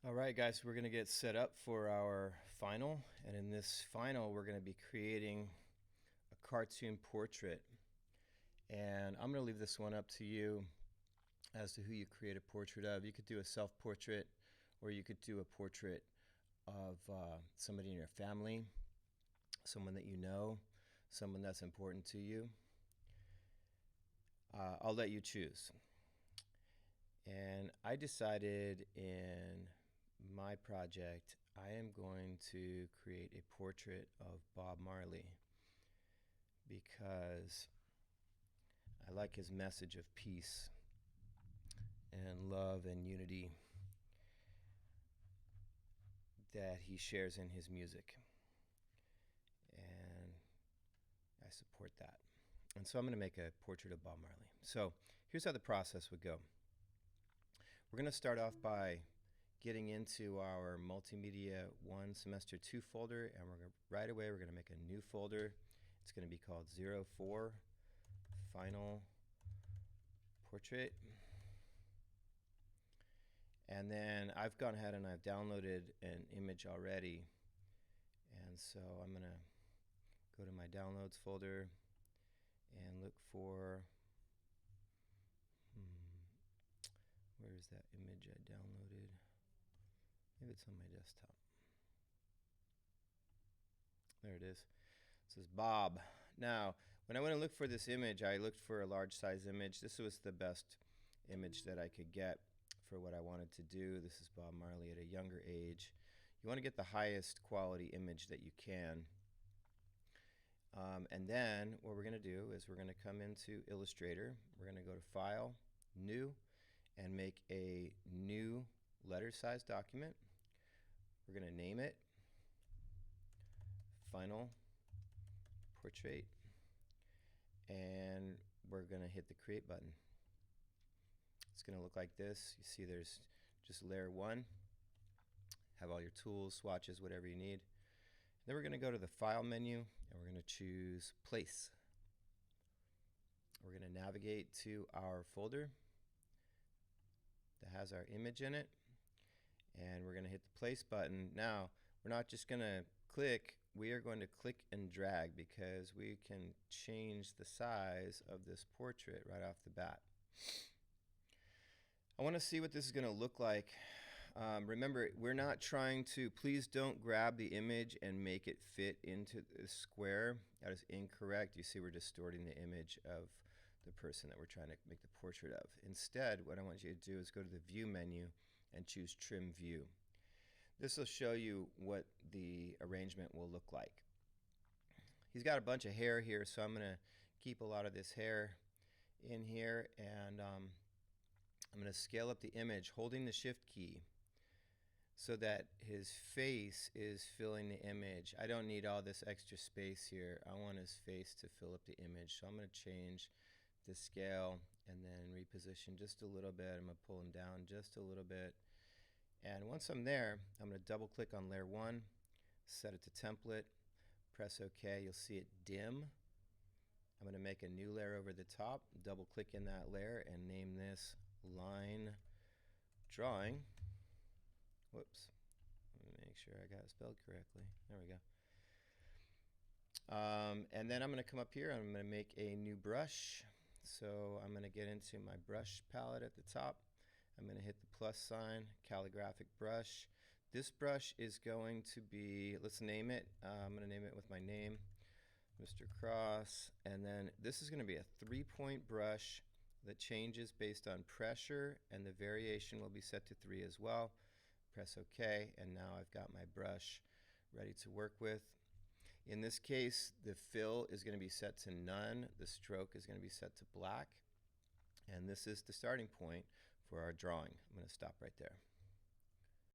All right, guys, we're going to get set up for our final. And in this final, we're going to be creating a cartoon portrait. And I'm going to leave this one up to you as to who you create a portrait of. You could do a self-portrait, or you could do a portrait of somebody in your family, someone that you know, someone that's important to you. I'll let you choose. And I decided in my project, I am going to create a portrait of Bob Marley because I like his message of peace and love and unity that he shares in his music. And I support that. And so I'm going to make a portrait of Bob Marley. So here's how the process would go. We're going to start off by getting into our Multimedia 1 Semester 2 folder, and right away we're going to make a new folder. It's going to be called 04 Final Portrait. And then I've gone ahead and I've downloaded an image already. And so I'm going to go to my downloads folder and look for, where's that image I downloaded? Maybe it's on my desktop. There it is. It says Bob. Now, when I went to look for this image, I looked for a large size image. This was the best image that I could get for what I wanted to do. This is Bob Marley at a younger age. You want to get the highest quality image that you can. And then what we're going to do is we're going to come into Illustrator. We're going to go to File, New, and make a new letter size document. We're going to name it Final Portrait, and we're going to hit the Create button. It's going to look like this. You see there's just layer 1. Have all your tools, swatches, whatever you need. Then we're going to go to the File menu, and we're going to choose Place. We're going to navigate to our folder that has our image in it, and we're going to hit the Place button. Now, we're not just going to click, we are going to click and drag because we can change the size of this portrait right off the bat. I want to see what this is going to look like. Remember, we're not trying to, please don't grab the image and make it fit into the square. That is incorrect. You see we're distorting the image of the person that we're trying to make the portrait of. Instead, what I want you to do is go to the View menu and choose Trim View. This will show you what the arrangement will look like. He's got a bunch of hair here, so I'm going to keep a lot of this hair in here, and I'm going to scale up the image holding the Shift key so that his face is filling the image. I don't need all this extra space here. I want his face to fill up the image. So I'm going to change the scale and then reposition just a little bit. I'm going to pull him down just a little bit. And once I'm there, I'm going to double click on layer 1, set it to template, press OK. You'll see it dim. I'm going to make a new layer over the top, double click in that layer and name this Line Drawing. Whoops. Let me make sure I got it spelled correctly. There we go. And then I'm going to come up here and I'm going to make a new brush. So I'm going to get into my brush palette at the top. I'm going to hit the plus sign, calligraphic brush. This brush is going to be, let's name it. I'm going to name it with my name, Mr. Cross. And then this is going to be a 3-point brush that changes based on pressure, and the variation will be set to 3 as well. Press OK, and now I've got my brush ready to work with. In this case, the fill is going to be set to none. The stroke is going to be set to black. And this is the starting point for our drawing. I'm going to stop right there.